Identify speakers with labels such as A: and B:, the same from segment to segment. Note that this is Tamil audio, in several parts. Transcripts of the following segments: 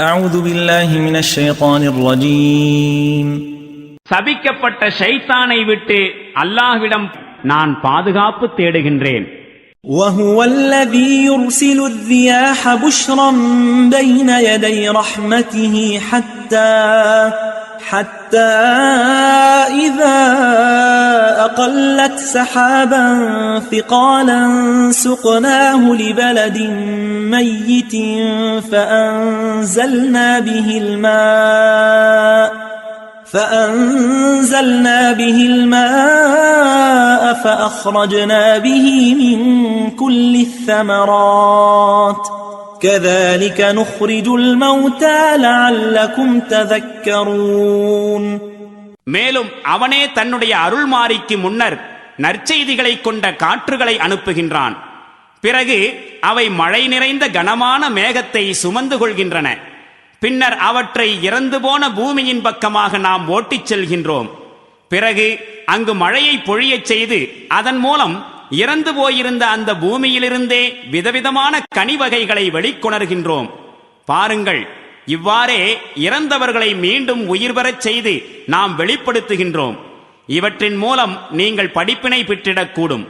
A: أعوذ بالله من الشيطان الرجيم.
B: சபிக்கப்பட்ட ஷைத்தானை விட்டு அல்லாஹ்விடம் நான் பாதுகாப்பு தேடுகின்றேன்.
A: وهو الذي يرسل الرياح بشرا بين يدي رحمته حتى إذا أقلت سحابا ثقالا سقناه لبلد ميت فأنزلنا به الماء فأخرجنا به من كل الثمرات كذلك نخرج الموتى لعلكم تذكرون.
B: மேலும் அவனே தன்னுடைய அருள்மாரிக்கு முன்னர் நற்செய்திகளை கொண்ட காற்றுகளை அனுப்புகின்றான். பிறகு அவை மழை நிறைந்த கனமான மேகத்தை சுமந்து கொள்கின்றன. பின்னர் அவற்றை இறந்து போன பூமியின் பக்கமாக நாம் ஓட்டிச் செல்கின்றோம். பிறகு அங்கு மழையை பொழியச் செய்து அதன் மூலம் இறந்து போயிருந்த அந்த பூமியிலிருந்தே விதவிதமான கனி வகைகளை வெளிக்கொணர்கின்றோம். பாருங்கள், இவ்வாறே இறந்தவர்களை மீண்டும் உயிர் பெறச் செய்து நாம் வெளிப்படுத்துகின்றோம். இவற்றின் மூலம் நீங்கள் படிப்பினை பெற்றிடக்கூடும்.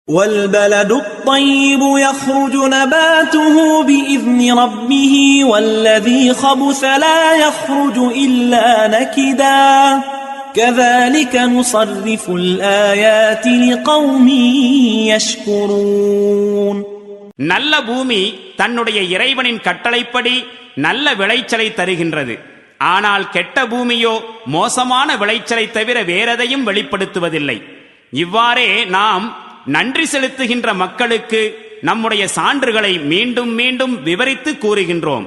A: والبلد الطيب يخرج نباته بإذن ربه والذي خبث لا يخرج إلا نكدا كذلك نصرف الآيات لقوم يشكرون.
B: நல்ல பூமி தன்னுடைய இறைவனின் கட்டளைப்படி நல்ல விளைச்சலை தருகின்றது. ஆனால் கெட்ட பூமியோ மோசமான விளைச்சலை தவிர வேறெதையும் வெளிப்படுத்துவதில்லை. இவ்வாறே நாம் நன்றி செலுத்துகின்ற மக்களுக்கு நம்முடைய சான்றுகளை மீண்டும் மீண்டும் விவரித்து கூறுகின்றோம்.